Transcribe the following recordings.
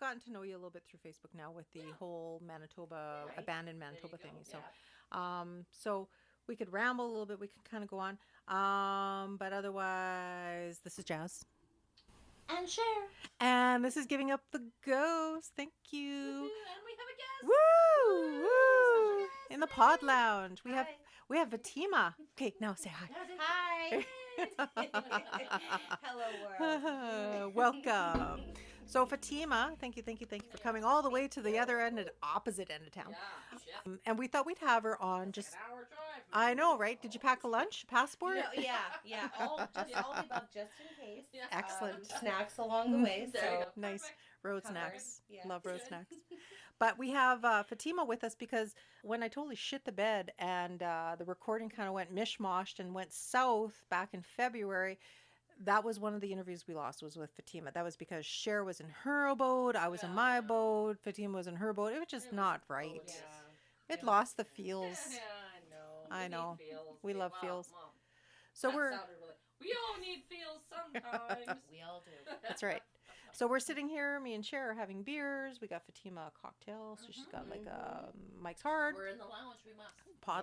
gotten to know you a little bit through Facebook now with the whole Manitoba, abandoned Manitoba thingy. So, so we could ramble a little bit. We could kind of go on. But otherwise, this is Jas. And Sher. And this is Giving Up the Ghost. Thank you. And we have a guest. Woo! Woo! In the PodLounge. We have Fatima. Okay, now say hi. Hi. Hello, world. Welcome. So Fatima, thank you for coming all the way to the other end, opposite end of town. Yeah. And we thought we'd have her on just. An hour drive. I know, right? Did you pack a lunch, passport? No, yeah. All the above, just in case. Yeah. Excellent. Snacks along the way. There you So go. Nice Perfect. road Covered. snacks. Yeah. Love road snacks. But we have Fatima with us because when I totally shit the bed and the recording kind of went mishmashed and went south back in February, that was one of the interviews we lost was with Fatima. That was because Cher was in her boat, I was in my boat, Fatima was in her boat. It was just not right. yeah. It lost the feels. Yeah, I We know. need feels. We love Mom, feels. Mom. So That we're sounded really- we all need feels sometimes. We all do. that's right. So we're sitting here, me and Cher are having beers. We got Fatima a cocktail, so she's got like Mike's Hard, We're in the lounge. We must.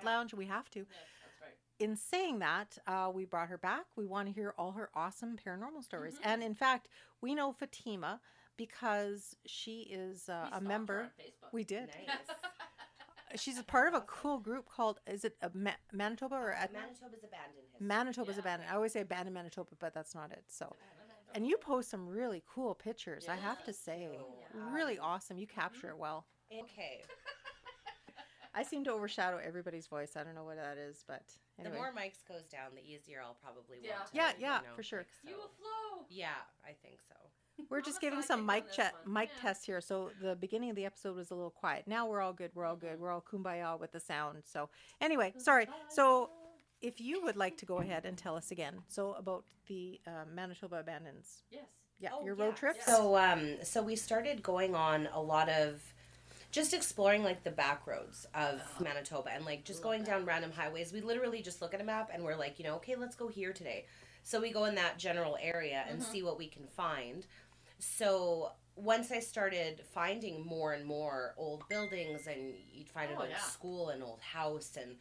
PodLounge. We have to. Yes, that's right. In saying that, we brought her back. We want to hear all her awesome paranormal stories. And in fact, we know Fatima because she is We a stalked her member. on Facebook. We did. Nice. She's a part of a cool group called, is it a Manitoba or at Manitoba's abandoned history. Manitoba's Yeah. Abandoned? I always say Abandoned Manitoba, but that's not it. So, and you post some really cool pictures, I have to Yes. say. Yeah. Really awesome. You capture it well. Okay. I seem to overshadow everybody's voice. I don't know what that is, but anyway. The more mics goes down, the easier I'll probably Yeah. want to. Yeah, you yeah, know, for sure. like, so. You will flow. Yeah, I think so. We're I'm just a giving some sidekick mic on this chat, one. mic Yeah. tests here. So the beginning of the episode was a little quiet. Now we're all good. We're all good. We're all kumbaya with the sound. So anyway, sorry. So if you would like to go ahead and tell us again, so about the Manitoba Abandons. Yes. Yeah, Oh, your road yeah. trips. So we started going on a lot of just exploring like the back roads of Manitoba and like just going down random highways. We literally just look at a map and we're like, okay, let's go here today. So we go in that general area and see what we can find. So once I started finding more and more old buildings and you'd find an old school, an old house, and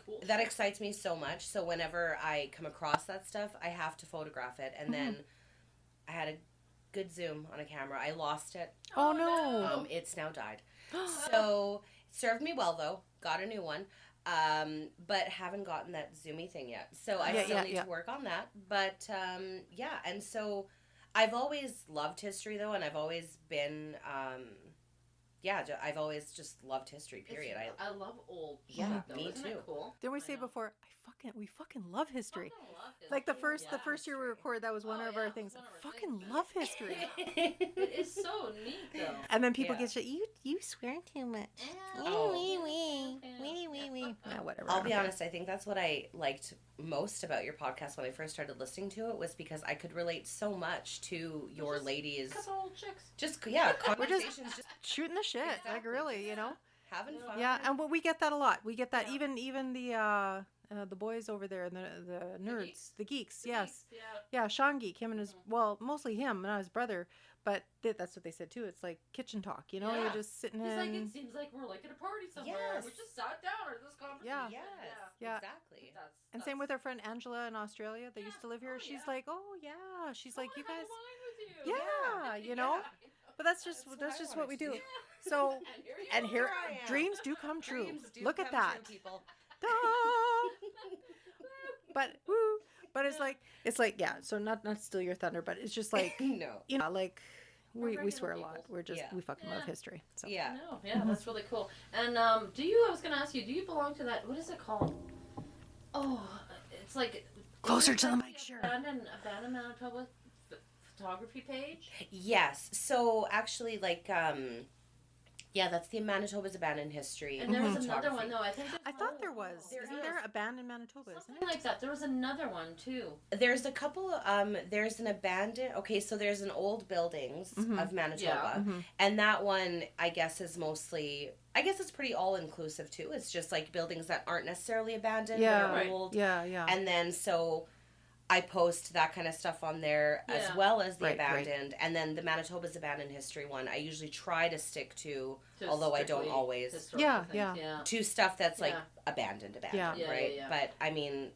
Cool. that excites me so much. So whenever I come across that stuff, I have to photograph it. And then I had a good zoom on a camera. I lost it. Oh no. It's now died. So it served me well though. Got a new one. But haven't gotten that zoomy thing yet. So I still need to work on that. But yeah, and so I've always loved history though, and I've always been I've always just loved history, period. I love old Yeah, shit, though. me Isn't too. It cool? Didn't we I say know. before? We fucking love history. Fucking love Like the history. first year we recorded, that was one of our things. One of our Fucking things. love history. It is so neat though. And then people Yeah. get you swear too much. Oh. Wee. Yeah, whatever. I'll be honest, I think that's what I liked most about your podcast when I first started listening to it was because I could relate so much to your Just ladies. Couple old chicks. Just, conversations, just Shooting the shit, like Exactly. really, having fun. Yeah, and we get that a lot. We get that Yeah. even the boys over there, the nerds, the geeks. Yes, Yeah. yeah. Sean Geek, him and his mostly him, not his brother. But that's what they said too. It's like kitchen talk, You're Yeah. just sitting He's like, it in. seems like we're like at a party somewhere. Yes. We just sat down at this conversation. Yeah. Yes, Yeah. exactly. And same with our friend Angela in Australia that used to live here. Oh, She's yeah. like, oh yeah. She's like, you guys. Wine with you. Yeah, you know. But that's just I what we wanted to do. do. So And here and I am. dreams do come true. Dreams do Look at come that. true, people. Da! But it's like yeah. So not steal your thunder, but it's just like No. like We're we regular swear a lot. people. We're just Yeah. we fucking love Yeah. history. So Yeah. No, yeah, that's really cool. And I was gonna ask you, do you belong to that? What is it called? Oh, it's like Closer it's to the like mic, sure. Abandoned Manitoba photography page. Yes. So actually, like, that's the Manitoba's Abandoned History. And there was another photography. one though. I think I thought there was. There Isn't is. there abandoned Manitoba? Isn't Something it? like that. There was another one too. There's a couple. There's an abandoned. Okay, so there's an old buildings of Manitoba, and that one I guess is mostly. I guess it's pretty all inclusive too. It's just like buildings that aren't necessarily abandoned, Yeah. but are Right. old. Yeah. And then so I post that kind of stuff on there as Yeah. well as the Right, right. abandoned. And then the Manitoba's Abandoned History one, I usually try to stick to, Just although I don't strictly always, historical Yeah, things, yeah. yeah. to stuff that's like Yeah. abandoned, Yeah. Yeah, right? yeah. But I mean,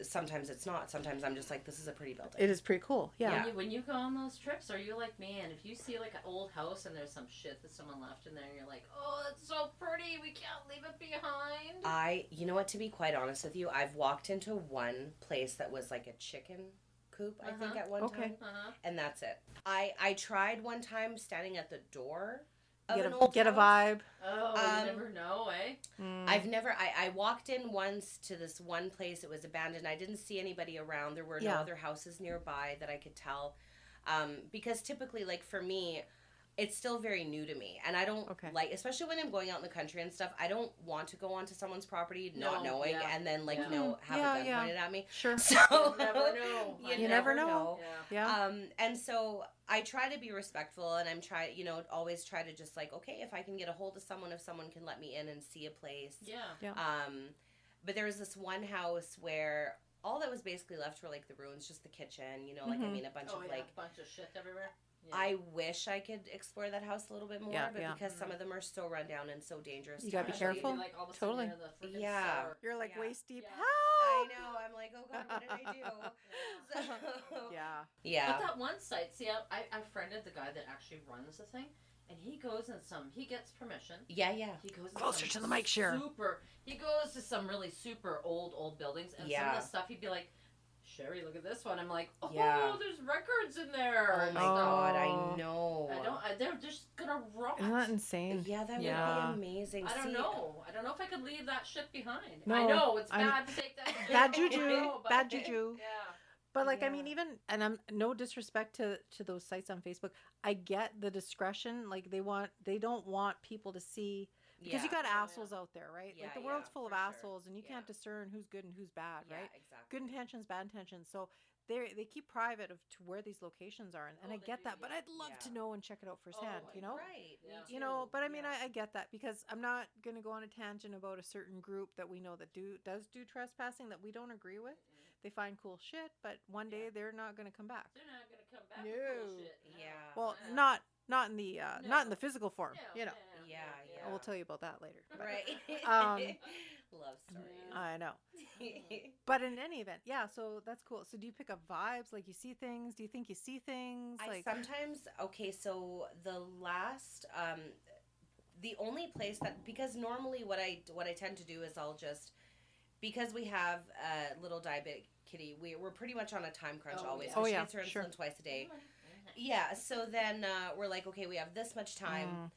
sometimes it's not. Sometimes I'm just like, this is a pretty building. It is pretty cool. Yeah. Yeah. When you go on those trips, are you like, man, if you see like an old house and there's some shit that someone left in there, and you're like, oh, that's so pretty, we can't leave it behind? You know what, to be quite honest with you, I've walked into one place that was like a chicken coop, I think, at one Okay. time. Uh-huh. And that's it. I tried one time standing at the door of an old Get a house. vibe. Oh, you never know, eh? Mm. I walked in once to this one place. It was abandoned. I didn't see anybody around. There were no Yeah. other houses nearby that I could tell. Because typically, like for me, it's still very new to me. And I don't Okay. like, especially when I'm going out in the country and stuff, I don't want to go onto someone's property not No, knowing yeah. and then like, Yeah. you know, have Yeah, a gun yeah. pointed at me. Sure. So You never know. You never know. Yeah. Yeah. and so I try to be respectful, and always try to just like, okay, if I can get a hold of someone, if someone can let me in and see a place. Yeah. But there was this one house where all that was basically left were like the ruins, just the kitchen, like, I mean, a bunch Oh, of yeah. like, bunch of shit everywhere. Yeah. I wish I could explore that house a little bit more, Yeah, but yeah. because some of them are so run down and so dangerous. You gotta be Especially if careful. you're, like, all of a sudden Totally. you're in the freaking Yeah. cellar. You're like Yeah. waist deep. Yeah. I Help! know. I'm like, oh god, what did I do? So, Yeah. yeah. But that one site, see, I friended the guy that actually runs the thing, and he goes in he gets permission. Yeah. He goes in Closer some to the mic, Cher. He goes to some really super old buildings, and some Yeah. of the stuff he'd be like, Sherry, look at this one. I'm like, oh, Yeah. there's records in there. Oh and my stuff. god, I know. They're just gonna rot. Isn't that insane? Yeah, that Yeah. would be amazing. I don't See, know. I don't know if I could leave that shit behind. No, I know it's I'm- bad to take that. Bad I juju. know, but- Bad juju. Yeah. But like, I Yeah. mean, even, and I'm no disrespect to those sites on Facebook. I get the discretion. Like they don't want people to see, because you got Yeah, yeah. assholes out there, right? Yeah, like the world's yeah, full of for sure. assholes, and you Yeah. can't discern who's good and who's bad, Yeah, right? exactly. Good intentions, bad intentions. So they keep private of to where these locations are, and Oh, I they get do, that. But yeah. I'd love to Yeah. know and check it out firsthand. Oh, You know. Right. Yeah. Me You know, too. but I mean, Yeah. I get that, because I'm not going to go on a tangent about a certain group that we know that does do trespassing that we don't agree with. They find cool shit, but one day they're not going to come back. They're not gonna come back with No. bullshit. No. Yeah. Well, Yeah. not in the not in the physical form, No, you know. no, no, Yeah, no, yeah. We'll tell you about that later. But, Right. Um, Love stories. I know. But in any event, yeah. So that's cool. So do you pick up vibes? Like you see things? Do you think you see things? I Like sometimes so the only place that, because normally what I tend to do is I'll just, because we have a little diabetic kitty, we're pretty much on a time crunch Oh, always. yeah. So Oh, she yeah, gets her insulin sure. twice a day. Yeah, so then we're like, okay, we have this much time. Mm.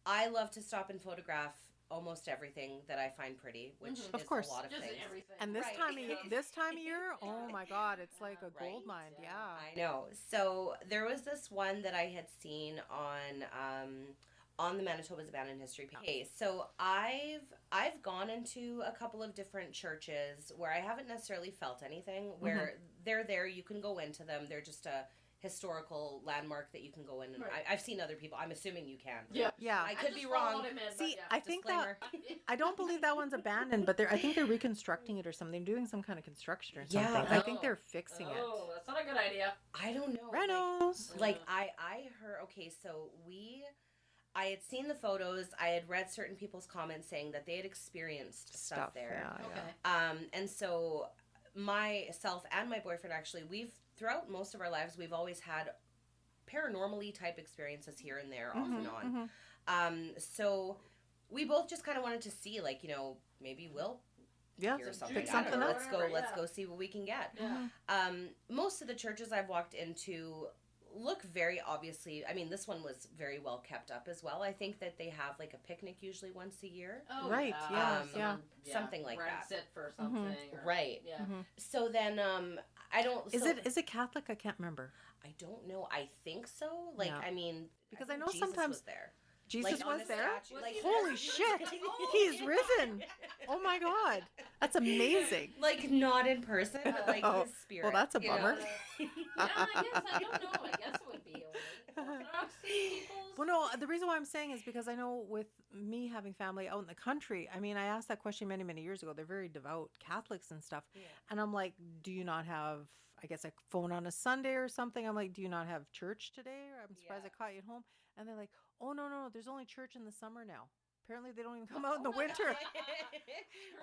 I love to stop and photograph almost everything that I find pretty, which Mhm. is Of course. a lot of Just things. everything. and this Right. time of this time of year, oh my God, it's like a gold Right? mine. Yeah. Yeah. I know. So there was this one that I had seen on the Manitoba's Abandoned History page. Okay, so I've gone into a couple of different churches where I haven't necessarily felt anything. Where they're there, you can go into them. They're just a historical landmark that you can go in. And Right. I've seen other people. I'm assuming you can. Yeah. Yeah. I could just be followed wrong. him in, but See, yeah. I think that Disclaimer. I don't believe that one's abandoned, but I think they're reconstructing it or something. They're doing some kind of construction or Yeah. something. I think Oh. they're fixing Oh, that's not a good idea. I don't know. it. Renos. Like I heard. Okay, so I had seen the photos. I had read certain people's comments saying that they had experienced stuff there. Yeah, Okay. yeah. And so myself and my boyfriend, actually, throughout most of our lives, we've always had paranormally type experiences here and there, off and on. So we both just kind of wanted to see, like, maybe we'll Yeah. hear something. Pick I don't something know. up. Let's Yeah. go see what we can get. Yeah. Most of the churches I've walked into look very obviously, I mean, this one was very well kept up as well. I think that they have like a picnic usually once a year. Oh, Right, yeah. yeah. Something like rents that. it for something. Or, Right. Yeah. So then I don't Is so, it Catholic? I can't remember. I don't know. I think so. Like, Yeah. I mean, Because think I know Jesus sometimes- was there. Jesus Like, on was a there. statue, like, Holy shit! Oh, He's yeah. risen. Oh my God, that's amazing. Like, not in person, but like Oh, his spirit. well, that's a you know? bummer. Yeah, I guess I don't know. I guess it would be only Orthodox people's. Well, no, the reason why I'm saying is because I know with me having family out in the country, I mean, I asked that question many, many years ago. They're very devout Catholics and stuff. Yeah. And I'm like, do you not have, I guess I phone on a Sunday or something. I'm like, do you not have church today? Or I'm surprised Yeah. I caught you at home. And they're like, oh, no, there's only church in the summer now. Apparently, they don't even come out in the winter.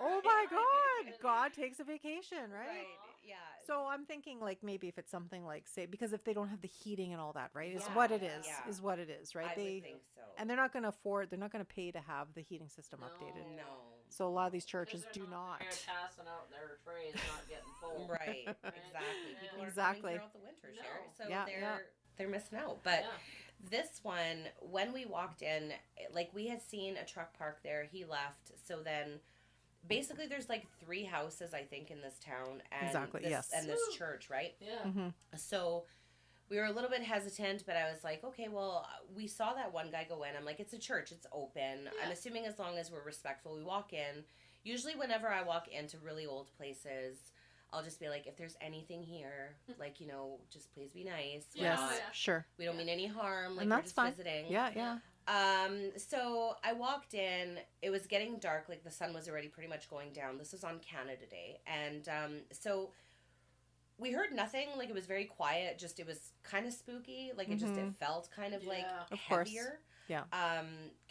Oh my God. God takes a vacation, right? Right. Yeah. So I'm thinking like maybe if it's something like say because if they don't have the heating and all that, right? Is Yeah, what it is. yeah. Is what it is, right? I They would think so. and they're not going to afford. They're not going to pay to have the heating system No. updated. No. So a lot of these Because churches they're do not. They're passing out their trays, not getting full. Right. Exactly. Yeah. People are Exactly. coming throughout the winter, No. Sher, so Yeah, they're missing out. But Yeah. this one, when we walked in, like we had seen a truck park there. He left. So then, basically, there's like 3 houses I think in this town, and Exactly, this, yes. and this Woo. church, right? Yeah. Mm-hmm. So we were a little bit hesitant, but I was like, okay, well, we saw that one guy go in. I'm like, it's a church, it's open. Yeah. I'm assuming as long as we're respectful, we walk in. Usually, whenever I walk into really old places, I'll just be like, if there's anything here, like, just please be nice. We're Yes, not- yeah. sure. We don't mean any harm. Like, And we're that's just fine. visiting. Yeah. So I walked in. It was getting dark. Like, the sun was already pretty much going down. This was on Canada Day. And so we heard nothing. Like, it was very quiet. Just, it was kind of spooky. Like, it felt kind of, like, Yeah. Of course. heavier. Yeah.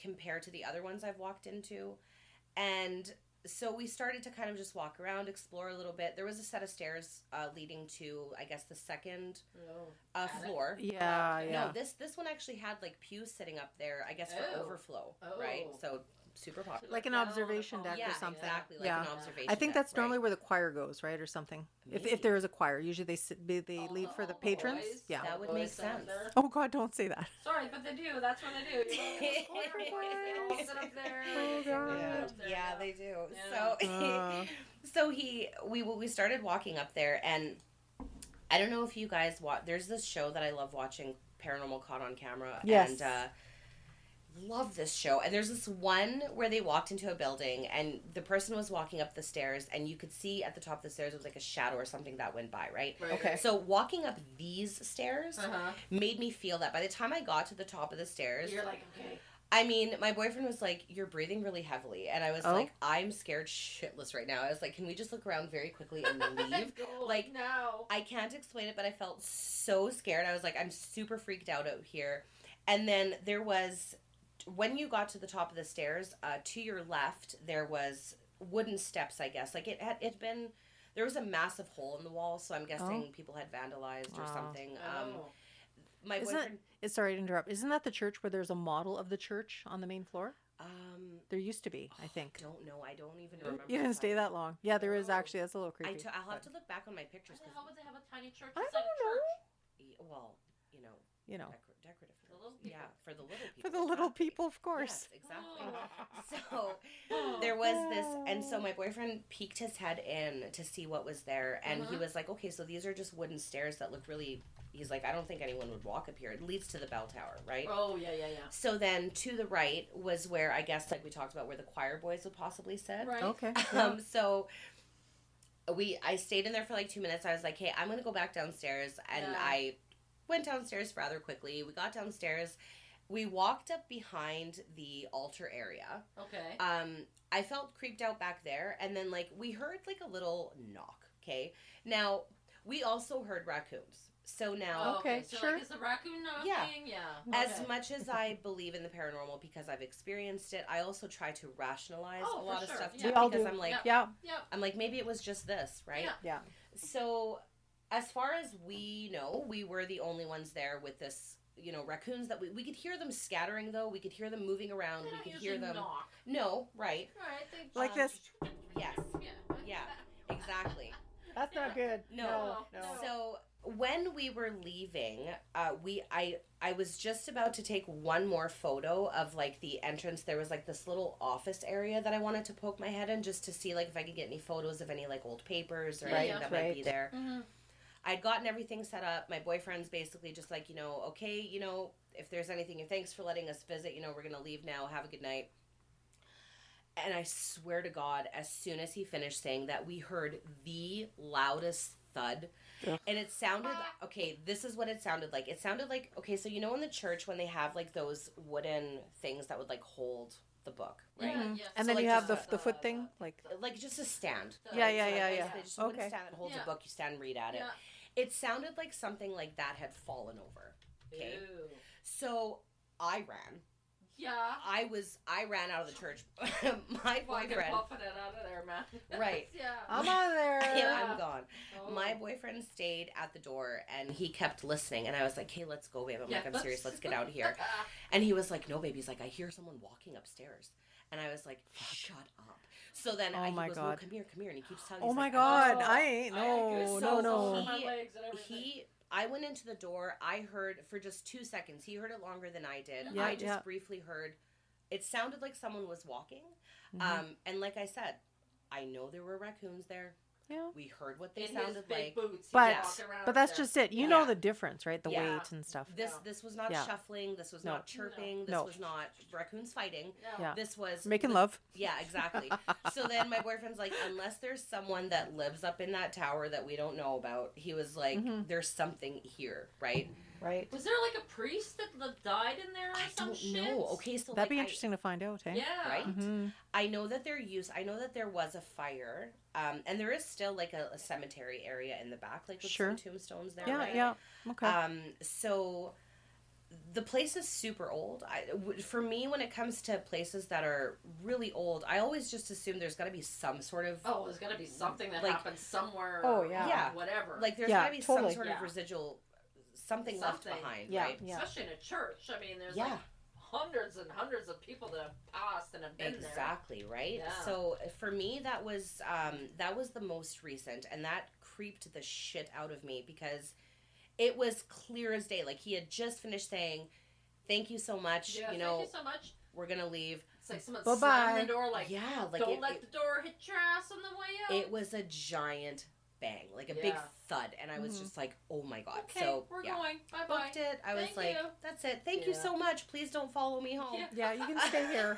Compared to the other ones I've walked into. And so we started to kind of just walk around, explore a little bit. There was a set of stairs leading to, I guess, the second Oh. Attic? floor. Yeah. No, this one actually had like pews sitting up there, I guess, for Oh. overflow, Oh. right? So super popular. Like an Down observation on the deck phone. or Yeah, something. exactly, like Yeah. an observation I think deck, that's normally right? where the choir goes, right, or something. Maybe. If there is a choir, usually they All leave for the all patrons. boys, Yeah. That all would boys make sit up sense. there. Oh God, don't say that. Sorry, but they do. That's what they do. They all sit up there. Oh, God. Yeah, Up there, yeah, they do. Yeah. So, Uh. so we started walking up there, and I don't know if you guys watch. There's this show that I love watching, Paranormal Caught on Camera, Yes. and love this show. And there's this one where they walked into a building, and the person was walking up the stairs, and you could see at the top of the stairs it was like a shadow or something that went by, right? Right. Okay. So walking up these stairs Uh-huh. made me feel that by the time I got to the top of the stairs, You're like, okay. I mean, my boyfriend was like, you're breathing really heavily. And I was Oh. like, I'm scared shitless right now. I was like, can we just look around very quickly and leave? Go Like, now. I can't explain it, but I felt so scared. I was like, I'm super freaked out here. And then there was, when you got to the top of the stairs, to your left, there was wooden steps, I guess. Like, it'd been, there was a massive hole in the wall, so I'm guessing people had vandalized or Wow. something. Oh. My Isn't boyfriend, Sorry to interrupt. Isn't that the church where there's a model of the church on the main floor? um, There used to be, I think. don't know. I don't even remember. You didn't stay that long. Yeah, there is Oh. actually. That's a little creepy. I'll have to look back on my pictures. Why the hell would they have a tiny church I inside a don't know. church? Well, you know, You know, decorative. The little Yeah, people. for the little people. for the little exactly. people, of course. Yes, exactly. So there was this, and so my boyfriend peeked his head in to see what was there, and he Uh-huh. was like, "Okay, so these are just wooden stairs that look really." He's like, "I don't think anyone would walk up here. It leads to the bell tower, right?" Oh, yeah. So then to the right was where I guess, like we talked about, where the choir boys would possibly sit. Right. Okay. So I stayed in there for like 2 minutes. I was like, hey, I'm gonna go back downstairs, and Yeah. I went downstairs rather quickly. We got downstairs. We walked up behind the altar area. Okay. I felt creeped out back there, and then like we heard like a little knock. Okay, now we also heard raccoons. So now, Oh, Okay, So sure. like, is the raccoon knocking? Yeah. Yeah. as Okay. much as I believe in the paranormal because I've experienced it, I also try to rationalize Oh, a for lot of sure. stuff Yeah. too, We all because do. I'm like, Yeah. Yeah. Yep. I'm like, maybe it was just this, right? Yeah. Yeah. So, as far as we know, we were the only ones there with this, raccoons that we could hear them scattering, though. We could hear them moving around. They We don't could hear usually them. knock. No, right. All right. They Like this. Yes. Yeah. Yeah, exactly. That's not good. No. No. So, when we were leaving, I was just about to take one more photo of, like, the entrance. There was, like, this little office area that I wanted to poke my head in just to see, like, if I could get any photos of any, like, old papers or Right, anything that might be right. there. Mm-hmm. I'd gotten everything set up. My boyfriend's basically just like, okay, if there's anything, thanks for letting us visit, we're going to leave now. Have a good night. And I swear to God, as soon as he finished saying that, we heard the loudest thud. Ugh. And it sounded, okay, this is what it sounded like. It sounded like, okay, so in the church when they have like those wooden things that would like hold the book, right? Yeah, Mhm. yes. And So, then like, you have just the foot thing, like Like just a stand. Yeah, yeah, So, yeah, like, yeah. basically just a wooden Okay. stand that holds Yeah. a book, you stand and read at it. Yeah. It sounded like something like that had fallen over. Okay. Ew. So I ran. Yeah. I ran out of the church. My Fucking boyfriend. puffing it out of there, man. Right. Yeah. I'm out of there. I'm gone. Oh. My boyfriend stayed at the door and he kept listening. And I was like, hey, let's go, babe. I'm like, I'm serious. Let's get out of here. And he was like, no, babe. He's like, I hear someone walking upstairs. And I was like, shut up. So then Oh he my goes, God. no, come here. And he keeps telling me. Oh he's my like, God. Oh, I ain't. I No, had no, goosebumps all no. over my legs and everything. I went into the door. I heard for just 2 seconds. He heard it longer than I did. Yeah, I just yeah. briefly heard. It sounded like someone was walking. Mhm. And like I said, I know there were raccoons there. Yeah. We heard what they In sounded his big like. boots. He's But walking around but that's there. just it. You Yeah. know the difference, right? The Yeah. weight and stuff. This was not Yeah. shuffling. This was No. not chirping. This No. was not raccoons fighting. No. Yeah. This was Making love. Yeah, exactly. So then my boyfriend's like, unless there's someone that lives up in that tower that we don't know about, he was like, Mhm. there's something here, right? Right. Was there like a priest that died in there or I some don't shit? know. Okay, so That'd like, be interesting to find out, hey? Yeah. Right? Mm-hmm. I know that I know that there was a fire, and there is still like a cemetery area in the back, like with Sure. some tombstones there, Yeah, right? yeah. Okay. So the place is super old. For me, when it comes to places that are really old, I always just assume there's got to be some sort of Oh, there's got to be something that Like- happened somewhere. Oh, yeah. Yeah. Whatever. like there's Yeah, got to be totally. some sort of Yeah. residual something left Something. behind, Yeah. right? Especially in a church. I mean, there's Yeah. like hundreds and hundreds of people that have passed and have been Exactly, right? Yeah. So for me that was the most recent, and that creeped the shit out of me because it was clear as day. Like he had just finished saying, "Thank you so much. there. Yeah, you know, thank you so much. we're gonna leave." It's like someone Bye-bye. slammed the door like, Yeah, like don't let the door hit your ass on the way out. it was a giant bang, like a big Yeah. thud, and I was Mhm. just like, "Oh my god!" Okay, So we're yeah, going. Bye-bye. booked it. I was Thank like, you. "That's it. Thank you Yeah. so much. Please don't follow me home." Yeah. Yeah, you can stay here.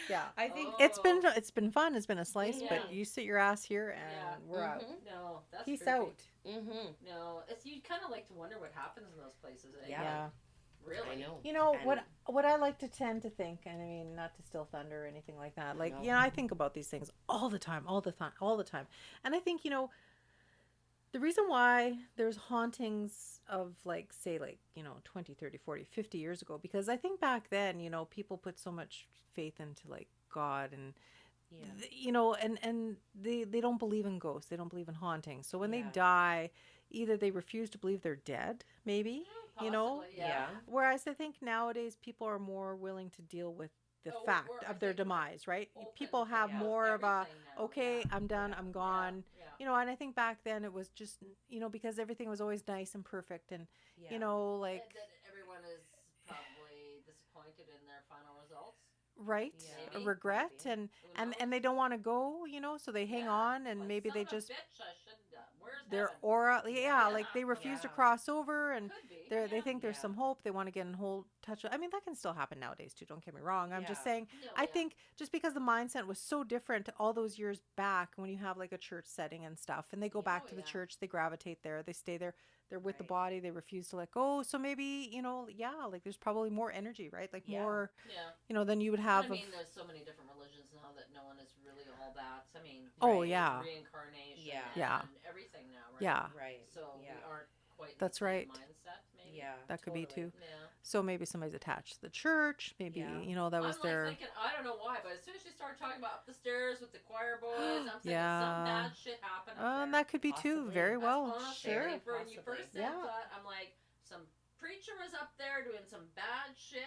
Yeah. I think Oh. It's been fun. It's been a slice, Yeah. but you sit your ass here and Yeah. we're out. Mhm. No, that's Peace creepy. out. Mm-hmm. No, it's you kind of like to wonder what happens in those places. Eh? Yeah. Yeah. Really. I know. You know And- what I like to tend to think, and I mean not to steal thunder or anything like that. Like, No. yeah, I think about these things all the time, all the time, all the time. And I think, the reason why there's hauntings of like say like, 20, 30, 40, 50 years ago, because I think back then, people put so much faith into like God and Yeah. and they don't believe in ghosts. They don't believe in hauntings. So when they Yeah. die, either they refuse to believe they're dead, maybe, Possibly, Yeah. Whereas I think nowadays people are more willing to deal with the Oh, fact we're- I of their think we're demise, right? Open People to, have yeah, more of a, everything now, okay, yeah. I'm done, Yeah. I'm gone. Yeah. And I think back then it was just, because everything was always nice and perfect and, Yeah. like, That everyone is probably disappointed in their final results. right? Yeah. A Maybe. regret Maybe. and, Who and, knows? and they don't want to go, so they hang Yeah. on and Like, maybe son they of a just, bitch, I should, where's their heaven? aura, Yeah. like they refuse to Yeah. cross over and Could be. they yeah. think there's Yeah. some hope. They want to get in whole touch. I mean, that can still happen nowadays too. Don't get me wrong. I'm just Yeah. saying, No, I yeah. think just because the mindset was so different all those years back when you have like a church setting and stuff and they go Yeah. back Oh, to the yeah. church, they gravitate there, they stay there, they're with the Right. body, they refuse to let go. So maybe, like there's probably more energy, right? Like Yeah. more, Yeah. than you would But have I mean, of, there's so many different religions now that no one is really all that. I mean, Oh, with yeah. reincarnation, Yeah. and Yeah. everything now, right? yeah, Right. So Yeah. we aren't quite in That's the same right. mindset, maybe. Yeah. that could be totally. too. Yeah. So maybe somebody's attached to the church, maybe, Yeah. that was I'm their, like thinking, I don't know why, but as soon as you start talking about up the stairs with the choir boys, I'm thinking Yeah. some bad shit happened up there. that could be too, Possibly. very That's well, honestly, sure. when you Possibly. first said Yeah. that, I'm like, some preacher was up there doing some bad shit.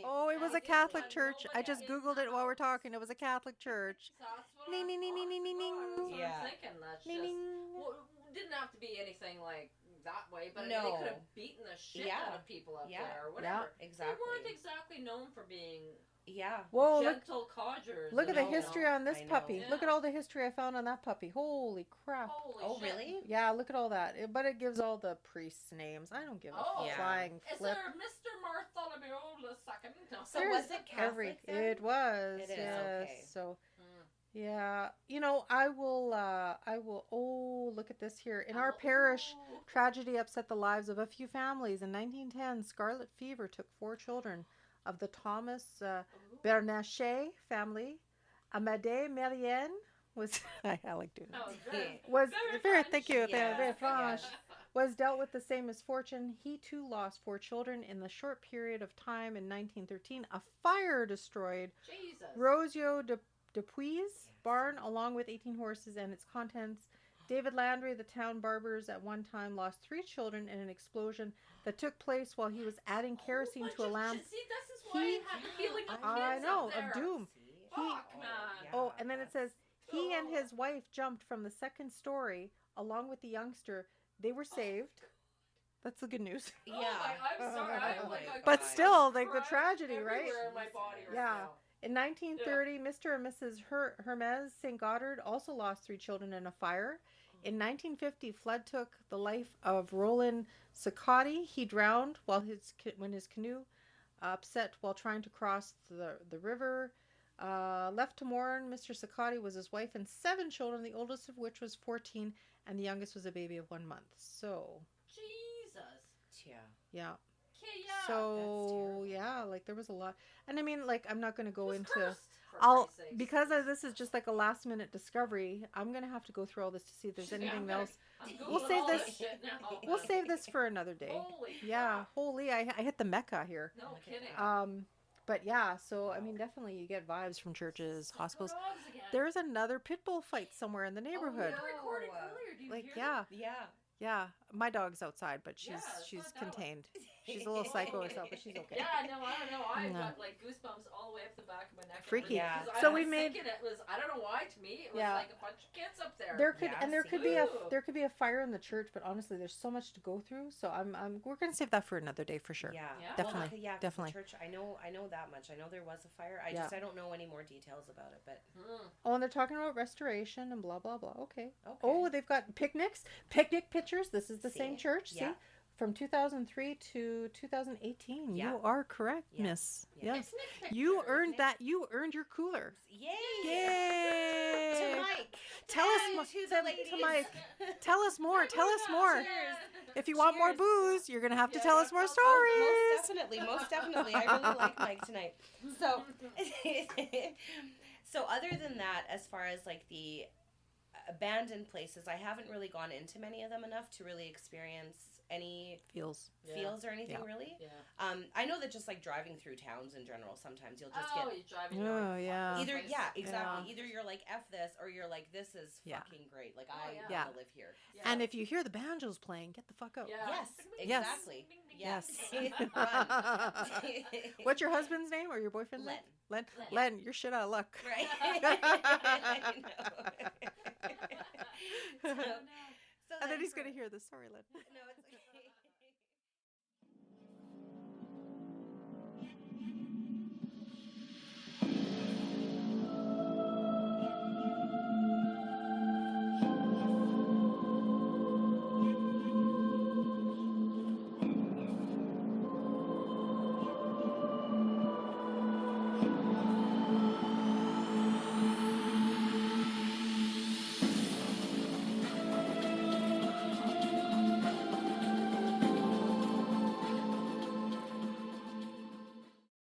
Oh, it was a Exactly. Catholic And church. I nobody just in Googled the it while we're house. talking. It was a Catholic church. So that's what Ning, I'm ning, ning, ning, ning, ning, honest to God, that's what Yeah. I'm thinking. That's Ning, just, ning. well, it didn't have to be anything like that way, but No. they could have beaten the shit Yeah. out of people up Yeah. there or whatever. Exactly. They weren't exactly known for being Yeah. Whoa, look, gentle codgers. look at the No. history on this I know. puppy. Look at Yeah. all the history I found on that puppy. Holy crap. Holy Oh, shit. really? Yeah, look at all that. But it gives all the priests' names. I don't give a Oh. Yeah. flying Is flip. there Mr. Bartholomew the second? No. So There's was it Catholic then? It was. It is, yes. okay. So Mm. yeah, I will. Oh, look at this here. In our Oh. parish, tragedy upset the lives of a few families. In 1910, scarlet fever took 4 children of the Thomas Ooh. Bernachet family. Amadee Marianne was I like doing that. Oh, very, Was very very French. thank you. Yeah. Very French. was dealt with the same misfortune. He too lost 4 children in the short period of time in 1913. A fire destroyed Jesus. Rosio Dupuis' barn along with 18 horses and its contents. David Landry, the town barbers, at one time lost 3 children in an explosion that took place while he was adding kerosene to a lamp. See, this is why I have the feeling of I kids know, up there. of doom. Fuck, man. Oh, and then it says he and his wife jumped from the 2nd story along with the youngster. They were saved. That's the good news. Yeah. I'm sorry. I'm like, But still, like the tragedy, right? Everywhere in my body right Yeah. now. In 1930, Mr. and Mrs. Hermes St. Goddard also lost 3 children in a fire. In 1950, flood took the life of Roland Siccotti. He drowned when his canoe upset while trying to cross the river. Left to mourn, Mr. Siccotti was his wife and 7 children, the oldest of which was 14, and the youngest was a baby of 1 month. So, Jesus. Yeah. Okay, yeah. So, yeah, like there was a lot. And I mean, like, I'm not going to go Who's into... cursed, for I'll Christ's sakes? because this is just like a last minute discovery. I'm gonna have to go through all this to see if there's Yeah, anything I'm else. Googling We'll save all this- shit now. We'll save this for another day. Holy Yeah, crap. holy, I hit the Mecca here. No Look at kidding. that. But yeah, so I mean, definitely you get vibes from churches, Psycho hospitals. dogs again. There's another pit bull fight somewhere in the neighborhood. Oh, we were recording No. earlier. Do you Like, hear yeah, Yeah. yeah. My dog's outside, but she's Yeah, it's she's not that one. contained. She's a little psycho Oh. herself, but she's okay. Yeah, no, I don't know. I No. got like goosebumps all the way up the back of my neck. and Freaky. everything, Yeah. 'cause So I we was made- thinking it was. I don't know why. To me, it was Yeah. like a bunch of kids up there. There could Yeah, there see. could be a Ooh. there could be a fire in the church, but honestly, there's so much to go through. So we're gonna save that for another day for sure. Yeah. Yeah. Definitely, Well, yeah, 'cause definitely. The church, I know that much. I know there was a fire. I Yeah. don't know any more details about it, but Oh, and they're talking about restoration and blah blah blah. Okay. okay. Oh, they've got picnic pictures. This is the same See? church. Yeah. See, from 2003 to 2018. Yeah. You are correct, Yeah. Miss. Yeah. Yes, Picnic you pictures. earned that. You earned your cooler. Yay! Yay! To Mike. Tell us And more. to the ladies. Mike. Tell us more. Tell us more. Cheers. If you want more Cheers. booze, you're gonna have to Yeah, tell yeah, us more most stories. Most definitely. I really like Mike tonight. So, so other than that, as far as like the abandoned places, I haven't really gone into many of them enough to really experience any Feels. Yeah. feels or anything Yeah. really. Yeah. I know that just like driving through towns in general, sometimes you'll just Oh, get you're driving. Oh, you're like, yeah. fuck either this place. yeah, exactly. Yeah. Either you're like F this or you're like this is Yeah. fucking great. Like Oh, I yeah. want Yeah. to live here. Yeah. And if you hear the banjos playing, get the fuck out. Yeah. Yes, Yes. exactly. Ding, ding, Yes. ding. Run. What's your husband's name or your boyfriend's Len. name? Len. Len. Len, you're shit out of luck. Right. I know. Oh, no. So And then he's for- gonna hear this. Sorry, Len. No,